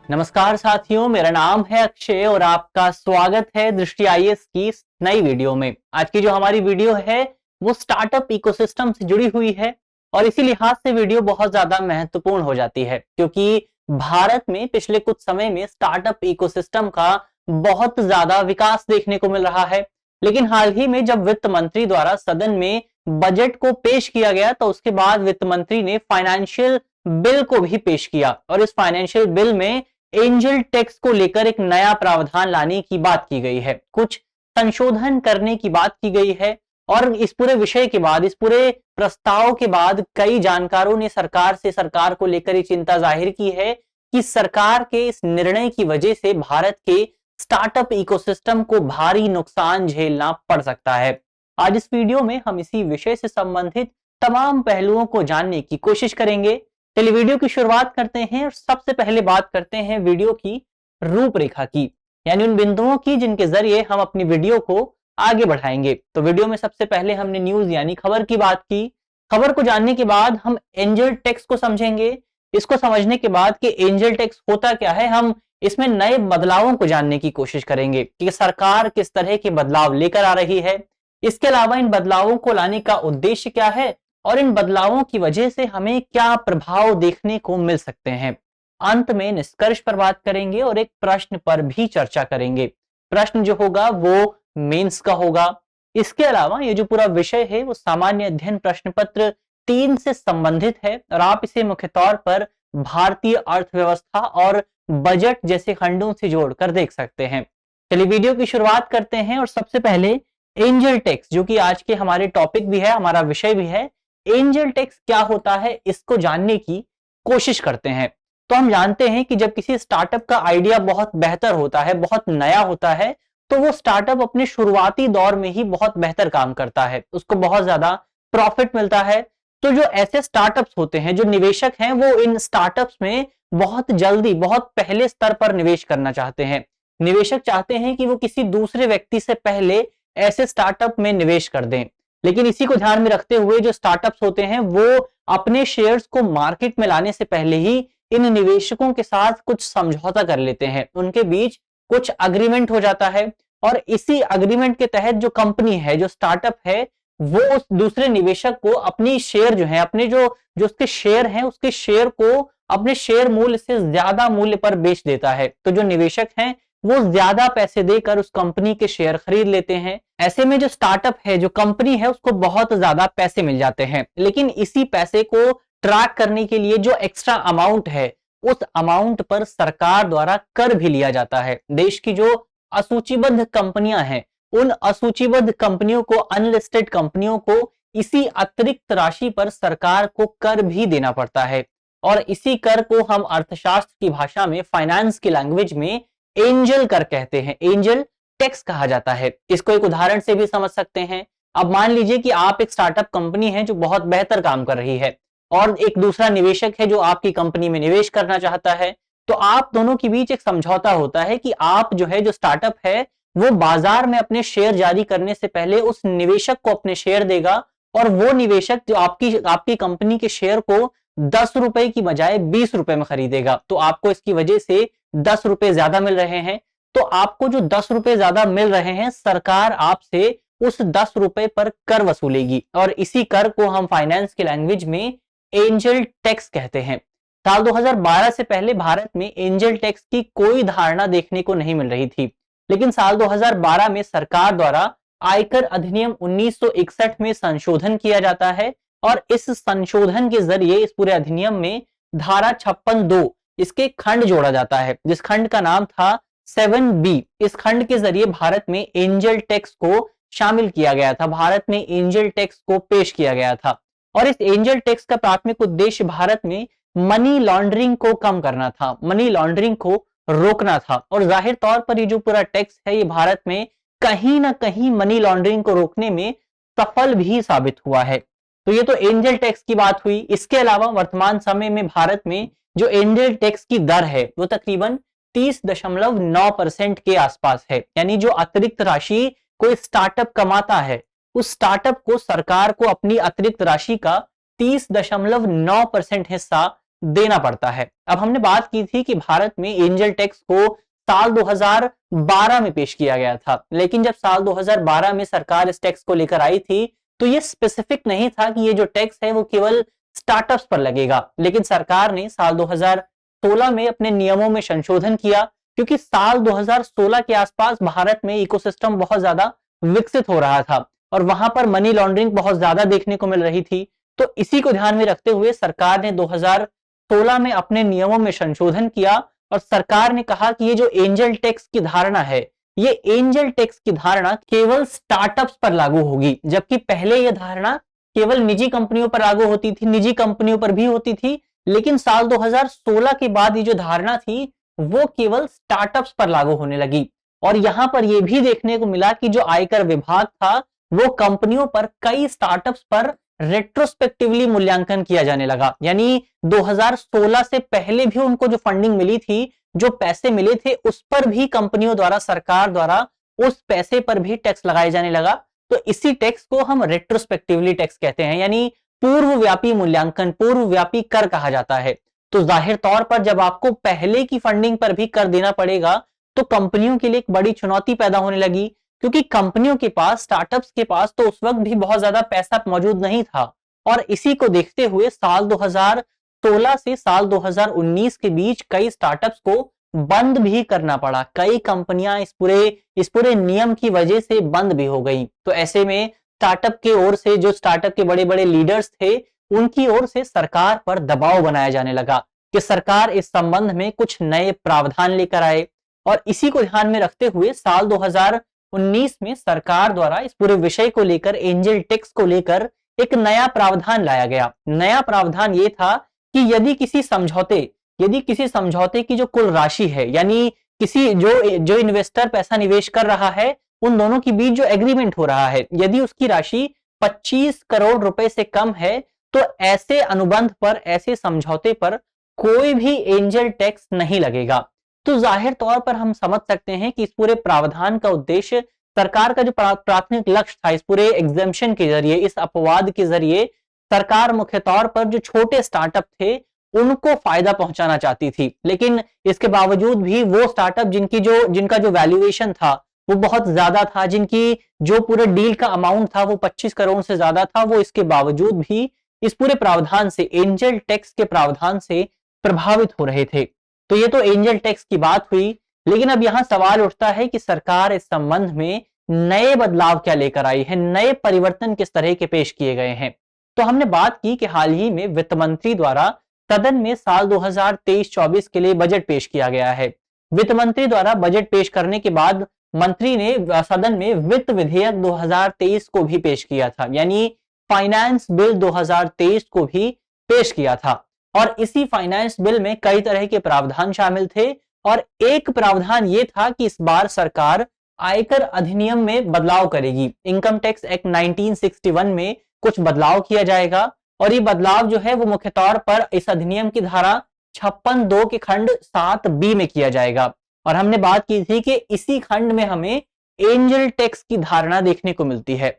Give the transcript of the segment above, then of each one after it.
नमस्कार साथियों, मेरा नाम है अक्षय और आपका स्वागत है दृष्टि आईएएस की इस नई वीडियो में। आज की जो हमारी वीडियो है वो स्टार्टअप इकोसिस्टम से जुड़ी हुई है और इसी लिहाज से वीडियो बहुत ज्यादा महत्वपूर्ण हो जाती है क्योंकि भारत में पिछले कुछ समय में स्टार्टअप इकोसिस्टम का बहुत ज्यादा विकास देखने को मिल रहा है। लेकिन हाल ही में जब वित्त मंत्री द्वारा सदन में बजट को पेश किया गया तो उसके बाद वित्त मंत्री ने फाइनेंशियल बिल को भी पेश किया और इस फाइनेंशियल बिल में एंजल टैक्स को लेकर एक नया प्रावधान लाने की बात की गई है, कुछ संशोधन करने की बात की गई है। और इस पूरे विषय के बाद, इस पूरे प्रस्ताव के बाद कई जानकारों ने सरकार को लेकर ये चिंता जाहिर की है कि सरकार के इस निर्णय की वजह से भारत के स्टार्टअप इकोसिस्टम को भारी नुकसान झेलना पड़ सकता है। आज इस वीडियो में हम इसी विषय से संबंधित तमाम पहलुओं को जानने की कोशिश करेंगे। चलिए वीडियो की शुरुआत करते हैं और सबसे पहले बात करते हैं वीडियो की रूपरेखा की, यानी उन बिंदुओं की जिनके जरिए हम अपनी वीडियो को आगे बढ़ाएंगे। तो वीडियो में सबसे पहले हमने न्यूज यानी खबर की बात की। खबर को जानने के बाद हम एंजल टैक्स को समझेंगे। इसको समझने के बाद कि एंजल टैक्स होता क्या है, हम इसमें नए बदलावों को जानने की कोशिश करेंगे कि सरकार किस तरह के बदलाव लेकर आ रही है। इसके अलावा इन बदलावों को लाने का उद्देश्य क्या है और इन बदलावों की वजह से हमें क्या प्रभाव देखने को मिल सकते हैं। अंत में निष्कर्ष पर बात करेंगे और एक प्रश्न पर भी चर्चा करेंगे। प्रश्न जो होगा वो मेंस का होगा। इसके अलावा ये जो पूरा विषय है वो सामान्य अध्ययन प्रश्न पत्र 3 से संबंधित है और आप इसे मुख्य तौर पर भारतीय अर्थव्यवस्था और बजट जैसे खंडों से जोड़कर देख सकते हैं। चलिए वीडियो की शुरुआत करते हैं और सबसे पहले एंजल टैक्स, जो कि आज के हमारे टॉपिक भी है, हमारा विषय भी है, एंजल टैक्स क्या होता है इसको जानने की कोशिश करते हैं। तो हम जानते हैं कि जब किसी स्टार्टअप का आइडिया बहुत बेहतर होता है, बहुत नया होता है, तो वो स्टार्टअप अपने शुरुआती दौर में ही बहुत बेहतर काम करता है, उसको बहुत ज्यादा प्रॉफिट मिलता है। तो जो ऐसे स्टार्टअप्स होते हैं, जो निवेशक हैं, वो इन स्टार्टअप्स में बहुत जल्दी, बहुत पहले स्तर पर निवेश करना चाहते हैं। निवेशक चाहते हैं कि वो किसी दूसरे व्यक्ति से पहले ऐसे स्टार्टअप में निवेश कर दें। लेकिन इसी को ध्यान में रखते हुए जो स्टार्टअप्स होते हैं वो अपने शेयर्स को मार्केट में लाने से पहले ही इन निवेशकों के साथ कुछ समझौता कर लेते हैं, उनके बीच कुछ अग्रीमेंट हो जाता है और इसी अग्रीमेंट के तहत जो कंपनी है, जो स्टार्टअप है, वो उस दूसरे निवेशक को अपनी शेयर जो है, अपने जो जो उसके शेयर हैं, उसके शेयर को अपने शेयर मूल्य से ज्यादा मूल्य पर बेच देता है। तो जो निवेशक हैं वो ज्यादा पैसे देकर उस कंपनी के शेयर खरीद लेते हैं। ऐसे में जो स्टार्टअप है, जो कंपनी है, उसको बहुत ज्यादा पैसे मिल जाते हैं। लेकिन इसी पैसे को ट्रैक करने के लिए जो एक्स्ट्रा अमाउंट है, उस अमाउंट पर सरकार द्वारा कर भी लिया जाता है। देश की जो असूचीबद्ध कंपनियां हैं, उन असूचीबद्ध कंपनियों को, अनलिस्टेड कंपनियों को इसी अतिरिक्त राशि पर सरकार को कर भी देना पड़ता है और इसी कर को हम अर्थशास्त्र की भाषा में, फाइनेंस की लैंग्वेज में एंजल कर कहते हैं, एंजल टैक्स कहा जाता है। इसको एक उदाहरण से भी समझ सकते हैं। अब मान लीजिए कि आप एक स्टार्टअप कंपनी है जो बहुत बेहतर काम कर रही है और एक दूसरा निवेशक है जो आपकी कंपनी में निवेश करना चाहता है। तो आप दोनों के बीच एक समझौता होता है कि आप जो है, जो स्टार्टअप है, वो बाजार में अपने शेयर जारी करने से पहले उस निवेशक को अपने शेयर देगा और वो निवेशक जो आपकी कंपनी के शेयर को 10 रुपए की बजाय 20 रुपए में खरीदेगा। तो आपको इसकी वजह से 10 रुपए ज्यादा मिल रहे हैं। तो आपको जो 10 रुपए ज्यादा मिल रहे हैं, सरकार आपसे उस 10 रुपए पर कर वसूलेगी और इसी कर को हम फाइनेंस की लैंग्वेज में एंजल टैक्स कहते हैं। साल 2012 से पहले भारत में एंजल टैक्स की कोई धारणा देखने को नहीं मिल रही थी, लेकिन साल 2012 में सरकार द्वारा आयकर अधिनियम 1961 में संशोधन किया जाता है और इस संशोधन के जरिए इस पूरे अधिनियम में धारा 56(2) इसके खंड जोड़ा जाता है, जिस खंड का नाम था 7B। इस खंड के जरिए भारत में एंजल टैक्स को शामिल किया गया था, भारत में एंजल टैक्स को पेश किया गया था और इस एंजल टैक्स का प्राथमिक उद्देश्य भारत में मनी लॉन्ड्रिंग को कम करना था, मनी लॉन्ड्रिंग को रोकना था। और जाहिर तौर पर ये जो पूरा टैक्स है, ये भारत में कहीं ना कहीं मनी लॉन्ड्रिंग को रोकने में सफल भी साबित हुआ है। तो ये तो एंजल टैक्स की बात हुई। इसके अलावा वर्तमान समय में भारत में जो एंजल टैक्स की दर है वो तकरीबन 30.9% के आसपास है, यानी जो अतिरिक्त राशि कोई स्टार्टअप कमाता है, उस स्टार्टअप को सरकार को अपनी अतिरिक्त राशि का 30.9% हिस्सा देना पड़ता है। अब हमने बात की थी कि भारत में एंजल टैक्स को साल 2012 में पेश किया गया था, लेकिन जब साल 2012 में सरकार इस टैक्स को लेकर आई थी तो ये स्पेसिफिक नहीं था कि ये जो टैक्स है वो केवल स्टार्टअप्स पर लगेगा। लेकिन सरकार ने साल 2016 में अपने नियमों में संशोधन किया, क्योंकि साल 2016 के आसपास भारत में इकोसिस्टम बहुत ज्यादा विकसित हो रहा था और वहां पर मनी लॉन्ड्रिंग बहुत ज्यादा देखने को मिल रही थी। तो इसी को ध्यान में रखते हुए सरकार ने 2016 में अपने नियमों में संशोधन किया और सरकार ने कहा कि ये जो एंजल टैक्स की धारणा है, ये एंजल टैक्स की धारणा केवल स्टार्टअप्स पर लागू होगी, जबकि पहले यह धारणा केवल निजी कंपनियों पर लागू होती थी, निजी कंपनियों पर भी होती थी। लेकिन साल 2016 के बाद ये जो धारणा थी वो केवल स्टार्टअप्स पर लागू होने लगी। और यहां पर यह भी देखने को मिला कि जो आयकर विभाग था वो कंपनियों पर कई स्टार्टअप्स पर रेट्रोस्पेक्टिवली मूल्यांकन किया जाने लगा। यानी 2016 से पहले भी उनको जो फंडिंग मिली थी, जो पैसे मिले थे, उस पर भी कंपनियों द्वारा, सरकार द्वारा उस पैसे पर भी टैक्स लगाए जाने लगा। तो इसी टैक्स को हम रेट्रोस्पेक्टिवली टैक्स कहते हैं, यानी पूर्वव्यापी मूल्यांकन, पूर्वव्यापी कर कहा जाता है। तो जाहिर तौर पर जब आपको पहले की फंडिंग पर भी कर देना पड़ेगा तो कंपनियों के लिए एक बड़ी चुनौती पैदा होने लगी, क्योंकि कंपनियों के पास, स्टार्टअप्स के पास तो उस वक्त भी बहुत ज्यादा पैसा मौजूद नहीं था। और इसी को देखते हुए साल 2016 से साल 2019 के बीच कई स्टार्टअप्स को बंद भी करना पड़ा। कई कंपनियां इस पूरे नियम की वजह से बंद भी हो गई। तो ऐसे में स्टार्टअप के ओर से, जो स्टार्टअप के बड़े बड़े लीडर्स थे, उनकी ओर से सरकार पर दबाव बनाया जाने लगा कि सरकार इस संबंध में कुछ नए प्रावधान लेकर आए। और इसी को ध्यान में रखते हुए साल 2019 में सरकार द्वारा इस पूरे विषय को लेकर, एंजल टैक्स को लेकर एक नया प्रावधान लाया गया। नया प्रावधान ये था कि यदि किसी समझौते की जो कुल राशि है, यानी किसी जो इन्वेस्टर पैसा निवेश कर रहा है, उन दोनों के बीच जो एग्रीमेंट हो रहा है, यदि उसकी राशि 25 करोड़ रुपए से कम है तो ऐसे अनुबंध पर, ऐसे समझौते पर कोई भी एंजल टैक्स नहीं लगेगा। तो जाहिर तौर पर हम समझ सकते हैं कि इस पूरे प्रावधान का उद्देश्य, सरकार का जो प्राथमिक लक्ष्य था, इस पूरे एग्जेम्पशन के जरिए, इस अपवाद के जरिए सरकार मुख्य तौर पर जो छोटे स्टार्टअप थे उनको फायदा पहुंचाना चाहती थी। लेकिन इसके बावजूद भी वो स्टार्टअप जिनका जो वैल्यूएशन था वो बहुत ज्यादा था, जिनकी जो पूरे डील का अमाउंट था वो 25 करोड़ से ज्यादा था, वो इसके बावजूद भी इस पूरे प्रावधान से, एंजल टैक्स के प्रावधान से प्रभावित हो रहे थे। तो ये तो एंजल टैक्स की बात हुई। लेकिन अब यहां सवाल उठता है कि सरकार इस संबंध में नए बदलाव क्या लेकर आई है, नए परिवर्तन किस तरह के पेश किए गए हैं। तो हमने बात की कि हाल ही में वित्त मंत्री द्वारा सदन में साल 2023-24 के लिए बजट पेश किया गया है। वित्त मंत्री द्वारा बजट पेश करने के बाद मंत्री ने सदन में वित्त विधेयक 2023 को भी पेश किया था, यानी फाइनेंस बिल 2023 को भी पेश किया था। और इसी फाइनेंस बिल में कई तरह के प्रावधान शामिल थे और एक प्रावधान यह था कि इस बार सरकार आयकर अधिनियम में बदलाव करेगी। इनकम टैक्स एक्ट 1961 में कुछ बदलाव किया जाएगा और ये बदलाव जो है वो मुख्य तौर पर इस अधिनियम की धारा 56(2) के खंड 7B में किया जाएगा। और हमने बात की थी कि इसी खंड में हमें एंजल टैक्स की धारणा देखने को मिलती है।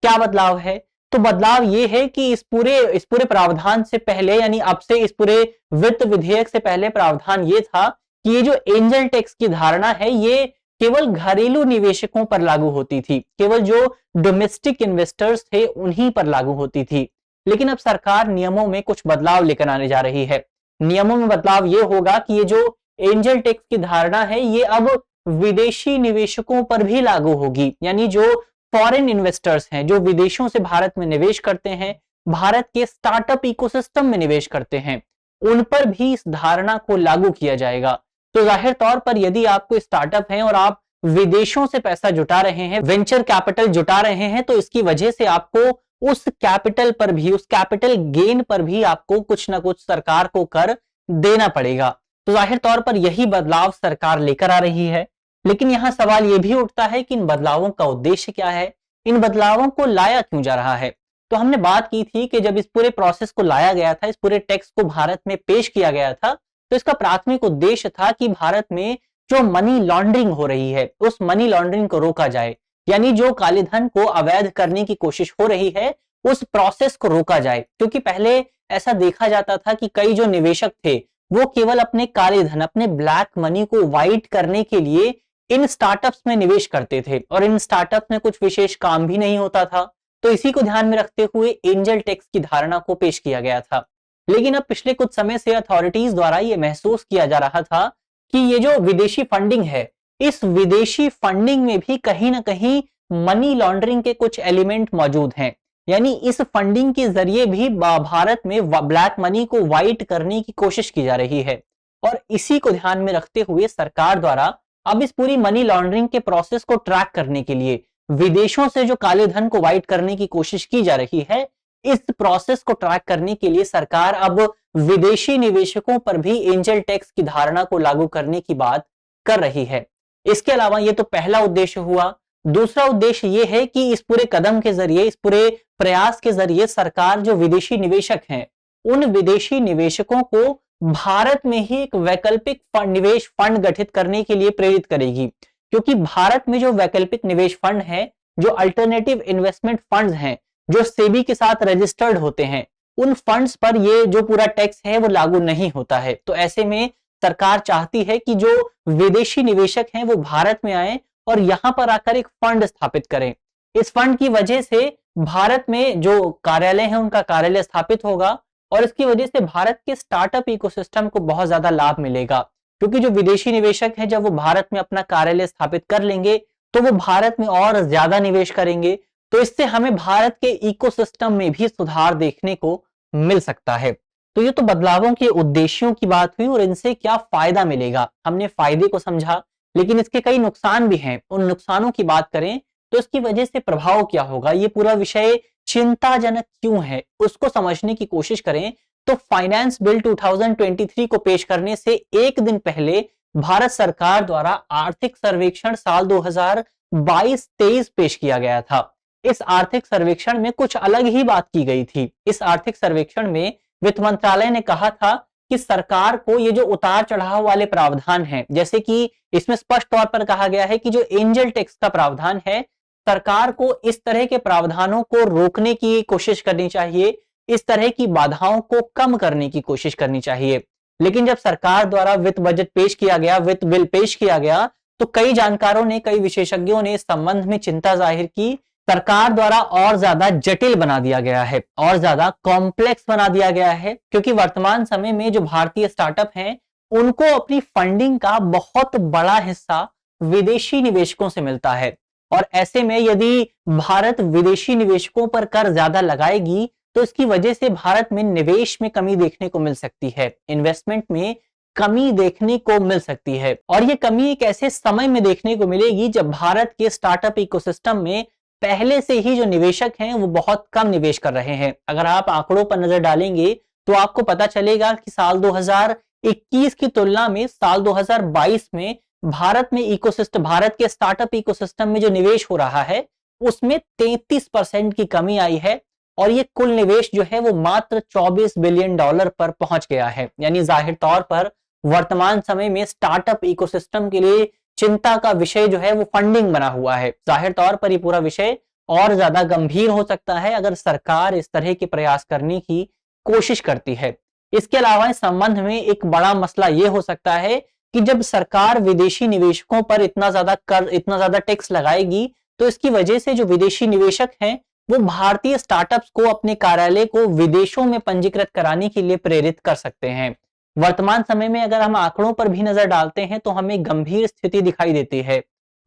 क्या बदलाव है? तो बदलाव ये है कि इस पूरे प्रावधान से पहले, यानी अब से इस पूरे वित्त विधेयक से पहले प्रावधान ये था कि ये जो एंजल टैक्स की धारणा है ये केवल घरेलू निवेशकों पर लागू होती थी, केवल जो डोमेस्टिक इन्वेस्टर्स थे उन्हीं पर लागू होती थी। लेकिन अब सरकार नियमों में कुछ बदलाव लेकर आने जा रही है। नियमों में बदलाव ये होगा कि ये जो एंजल टैक्स की धारणा है ये अब विदेशी निवेशकों पर भी लागू होगी, यानी जो फॉरेन इन्वेस्टर्स हैं, जो विदेशों से भारत में निवेश करते हैं, भारत के स्टार्टअप इकोसिस्टम में निवेश करते हैं, उन पर भी इस धारणा को लागू किया जाएगा। तो जाहिर तौर पर यदि आप कोई स्टार्टअप हैं और आप विदेशों से पैसा जुटा रहे हैं, वेंचर कैपिटल जुटा रहे हैं, तो इसकी वजह से आपको उस कैपिटल पर भी, उस कैपिटल गेन पर भी आपको कुछ ना कुछ सरकार को कर देना पड़ेगा। तो जाहिर तौर पर यही बदलाव सरकार लेकर आ रही है। लेकिन यहां सवाल यह भी उठता है कि इन बदलावों का उद्देश्य क्या है, इन बदलावों को लाया क्यों जा रहा है। तो हमने बात की थी कि जब इस पूरे प्रोसेस को लाया गया था, इस पूरे टैक्स को भारत में पेश किया गया था, तो इसका प्राथमिक उद्देश्य था कि भारत में जो मनी लॉन्ड्रिंग हो रही है उस मनी लॉन्ड्रिंग को रोका जाए, यानी जो काले धन को अवैध करने की कोशिश हो रही है उस प्रोसेस को रोका जाए। क्योंकि पहले ऐसा देखा जाता था कि कई जो निवेशक थे वो केवल अपने काले धन, अपने ब्लैक मनी को व्हाइट करने के लिए इन स्टार्टअप्स में निवेश करते थे और इन स्टार्टअप में कुछ विशेष काम भी नहीं होता था। तो इसी को ध्यान में रखते हुए एंजल टैक्स की धारणा को पेश किया गया था। लेकिन अब पिछले कुछ समय से अथॉरिटीज द्वारा यह महसूस किया जा रहा था कि ये जो विदेशी फंडिंग है, इस विदेशी फंडिंग में भी कहीं ना कहीं मनी लॉन्ड्रिंग के कुछ एलिमेंट मौजूद हैं। यानी इस फंडिंग के जरिए भी भारत में ब्लैक मनी को व्हाइट करने की कोशिश की जा रही है। और इसी को ध्यान में रखते हुए सरकार द्वारा अब इस पूरी मनी लॉन्ड्रिंग के प्रोसेस को ट्रैक करने के लिए, विदेशों से जो काले धन को व्हाइट करने की कोशिश की जा रही है, इस प्रोसेस को ट्रैक करने के लिए सरकार अब विदेशी निवेशकों पर भी एंजल टैक्स की धारणा को लागू करने की बात कर रही है। इसके अलावा ये तो पहला उद्देश्य हुआ। दूसरा उद्देश्य ये है कि इस पूरे कदम के जरिए, इस पूरे प्रयास के जरिए सरकार जो विदेशी निवेशक हैं, उन विदेशी निवेशकों को भारत में ही एक वैकल्पिक निवेश फंड गठित करने के लिए प्रेरित करेगी। क्योंकि भारत में जो वैकल्पिक निवेश फंड है, जो अल्टरनेटिव इन्वेस्टमेंट फंड्स हैं, जो सेबी के साथ रजिस्टर्ड होते हैं, उन फंड्स पर ये जो पूरा टैक्स है वो लागू नहीं होता है। तो ऐसे में सरकार चाहती है कि जो विदेशी निवेशक हैं वो भारत में आए और यहां पर आकर एक फंड स्थापित करें। इस फंड की वजह से भारत में जो कार्यालय है उनका कार्यालय स्थापित होगा और इसकी वजह से भारत के स्टार्टअप इकोसिस्टम को बहुत ज्यादा लाभ मिलेगा। क्योंकि जो विदेशी निवेशक है, जब वो भारत में अपना कार्यालय स्थापित कर लेंगे तो वो भारत में और ज्यादा निवेश करेंगे। तो इससे हमें भारत के इकोसिस्टम में भी सुधार देखने को मिल सकता है। तो ये तो बदलावों के उद्देश्यों की बात हुई और इनसे क्या फायदा मिलेगा, हमने फायदे को समझा, लेकिन इसके कई नुकसान भी हैं। उन नुकसानों की बात करें तो इसकी वजह से प्रभाव क्या होगा, ये पूरा विषय चिंताजनक क्यों है, उसको समझने की कोशिश करें। तो फाइनेंस बिल 2023 को पेश करने से एक दिन पहले भारत सरकार द्वारा आर्थिक सर्वेक्षण साल 2022-23 पेश किया गया था। इस आर्थिक सर्वेक्षण में कुछ अलग ही बात की गई थी। इस आर्थिक सर्वेक्षण में वित्त मंत्रालय ने कहा था कि सरकार को ये जो उतार चढ़ाव वाले प्रावधान हैं, जैसे कि इसमें स्पष्ट तौर पर कहा गया है कि जो एंजल टैक्स का प्रावधान है, सरकार को इस तरह के प्रावधानों को रोकने की कोशिश करनी चाहिए, इस तरह की बाधाओं को कम करने की कोशिश करनी चाहिए। लेकिन जब सरकार द्वारा वित्त बजट पेश किया गया, वित्त बिल पेश किया गया, तो कई जानकारों ने, कई विशेषज्ञों ने इस संबंध में चिंता जाहिर की। सरकार द्वारा और ज्यादा जटिल बना दिया गया है, और ज्यादा कॉम्प्लेक्स बना दिया गया है। क्योंकि वर्तमान समय में जो भारतीय स्टार्टअप हैं, उनको अपनी फंडिंग का बहुत बड़ा हिस्सा विदेशी निवेशकों से मिलता है। और ऐसे में यदि भारत विदेशी निवेशकों पर कर ज्यादा लगाएगी तो इसकी वजह से भारत में निवेश में कमी देखने को मिल सकती है, इन्वेस्टमेंट में कमी देखने को मिल सकती है। और ये कमी एक ऐसे समय में देखने को मिलेगी जब भारत के स्टार्टअप इकोसिस्टम में पहले से ही जो निवेशक हैं वो बहुत कम निवेश कर रहे हैं। अगर आप आंकड़ों पर नजर डालेंगे तो आपको पता चलेगा कि साल 2021 की तुलना में साल 2022 में भारत के स्टार्टअप इकोसिस्टम में जो निवेश हो रहा है उसमें 33% की कमी आई है और ये कुल निवेश जो है वो मात्र $24 बिलियन पर पहुंच गया है। यानी जाहिर तौर पर वर्तमान समय में स्टार्टअप इकोसिस्टम के लिए चिंता का विषय जो है वो फंडिंग बना हुआ है। जाहिर तौर पर ये पूरा विषय और ज्यादा गंभीर हो सकता है अगर सरकार इस तरह के प्रयास करने की कोशिश करती है। इसके अलावा इस संबंध में एक बड़ा मसला ये हो सकता है कि जब सरकार विदेशी निवेशकों पर इतना ज्यादा टैक्स लगाएगी तो इसकी वजह से जो विदेशी निवेशक हैं वो भारतीय स्टार्टअप्स को अपने कार्यालय को विदेशों में पंजीकृत कराने के लिए प्रेरित कर सकते हैं। वर्तमान समय में अगर हम आंकड़ों पर भी नजर डालते हैं तो हमें गंभीर स्थिति दिखाई देती है।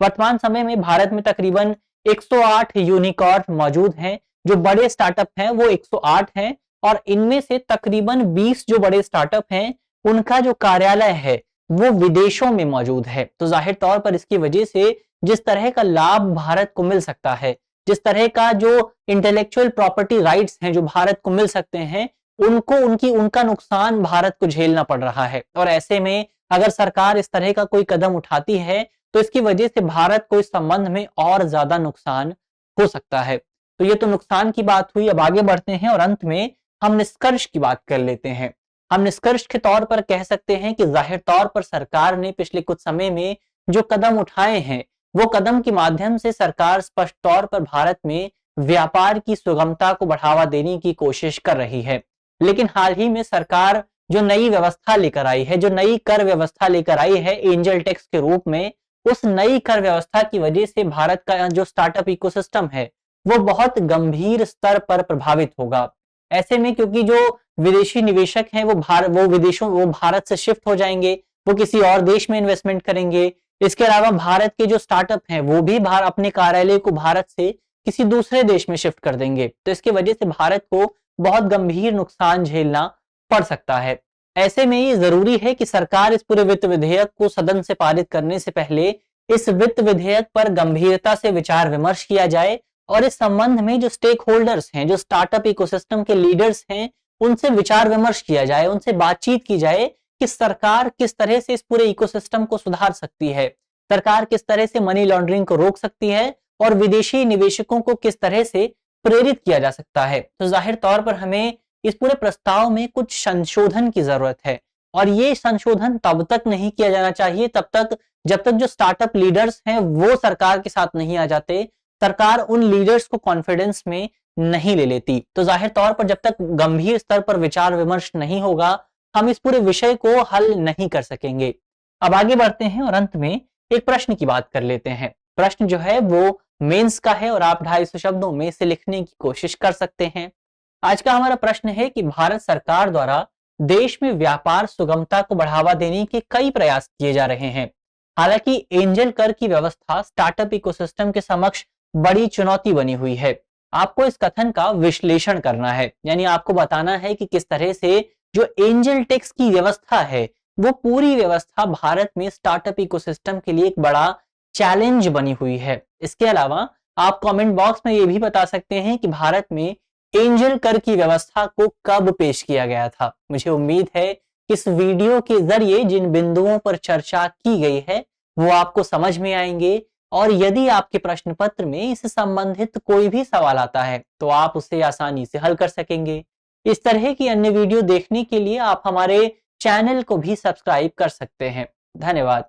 वर्तमान समय में भारत में तकरीबन 108 यूनिकॉर्न मौजूद हैं। जो बड़े स्टार्टअप हैं वो 108 हैं और इनमें से तकरीबन 20 जो बड़े स्टार्टअप हैं उनका जो कार्यालय है वो विदेशों में मौजूद है। तो जाहिर तौर पर इसकी वजह से जिस तरह का लाभ भारत को मिल सकता है, जिस तरह का जो इंटेलेक्चुअल प्रॉपर्टी राइट्स हैं जो भारत को मिल सकते हैं, उनका नुकसान भारत को झेलना पड़ रहा है। और ऐसे में अगर सरकार इस तरह का कोई कदम उठाती है तो इसकी वजह से भारत को इस संबंध में और ज्यादा नुकसान हो सकता है। तो ये तो नुकसान की बात हुई। अब आगे बढ़ते हैं और अंत में हम निष्कर्ष की बात कर लेते हैं। हम निष्कर्ष के तौर पर कह सकते हैं कि जाहिर तौर पर सरकार ने पिछले कुछ समय में जो कदम उठाए हैं वो कदम के माध्यम से सरकार स्पष्ट तौर पर भारत में व्यापार की सुगमता को बढ़ावा देने की कोशिश कर रही है। लेकिन हाल ही में सरकार जो नई व्यवस्था लेकर आई है, जो नई कर व्यवस्था लेकर आई है एंजल टैक्स के रूप में, उस नई कर व्यवस्था की वजह से भारत का जो स्टार्टअप इकोसिस्टम है वो बहुत गंभीर स्तर पर प्रभावित होगा। ऐसे में क्योंकि जो विदेशी निवेशक हैं वो भारत से शिफ्ट हो जाएंगे, वो किसी और देश में इन्वेस्टमेंट करेंगे। इसके अलावा भारत के जो स्टार्टअप हैं वो भी अपने कार्यालय को भारत से किसी दूसरे देश में शिफ्ट कर देंगे। तो इसकी वजह से भारत को बहुत गंभीर नुकसान झेलना पड़ सकता है। ऐसे में ये जरूरी है कि सरकार इस पूरे वित्त विधेयक को सदन से पारित करने से पहले इस वित्त विधेयक पर गंभीरता से विचार विमर्श किया जाए और इस संबंध में जो स्टेक होल्डर्स हैं, जो स्टार्टअप इकोसिस्टम के लीडर्स हैं, उनसे विचार विमर्श किया जाए, उनसे बातचीत की जाए कि सरकार किस तरह से इस पूरे इकोसिस्टम को सुधार सकती है, सरकार किस तरह से मनी लॉन्ड्रिंग को रोक सकती है और विदेशी निवेशकों को किस तरह से प्रेरित किया जा सकता है। तो जाहिर तौर पर हमें इस पूरे प्रस्ताव में कुछ संशोधन की जरूरत है और ये संशोधन तब तक नहीं किया जाना चाहिए जब तक जो स्टार्टअप लीडर्स हैं वो सरकार के साथ नहीं आ जाते, सरकार उन लीडर्स को कॉन्फिडेंस में नहीं ले लेती। तो जाहिर तौर पर जब तक गंभीर स्तर पर विचार विमर्श नहीं होगा, हम इस पूरे विषय को हल नहीं कर सकेंगे। अब आगे बढ़ते हैं और अंत में एक प्रश्न की बात कर लेते हैं। प्रश्न जो है वो मेंस का है और आप 250 शब्दों में इसे लिखने की कोशिश कर सकते हैं। आज का हमारा प्रश्न है कि भारत सरकार द्वारा देश में व्यापार सुगमता को बढ़ावा देने के कई प्रयास किए जा रहे हैं। हालांकि एंजल कर की व्यवस्था स्टार्टअप इकोसिस्टम के समक्ष बड़ी चुनौती बनी हुई है। आपको इस कथन का विश्लेषण करना है, यानी आपको बताना है कि किस तरह से जो एंजल टैक्स की व्यवस्था है वो पूरी व्यवस्था भारत में स्टार्टअप इकोसिस्टम के लिए एक बड़ा चैलेंज बनी हुई है। इसके अलावा आप कमेंट बॉक्स में ये भी बता सकते हैं कि भारत में एंजल कर की व्यवस्था को कब पेश किया गया था। मुझे उम्मीद है कि इस वीडियो के जरिए जिन बिंदुओं पर चर्चा की गई है वो आपको समझ में आएंगे और यदि आपके प्रश्न पत्र में इससे संबंधित कोई भी सवाल आता है तो आप उसे आसानी से हल कर सकेंगे। इस तरह की अन्य वीडियो देखने के लिए आप हमारे चैनल को भी सब्सक्राइब कर सकते हैं। धन्यवाद।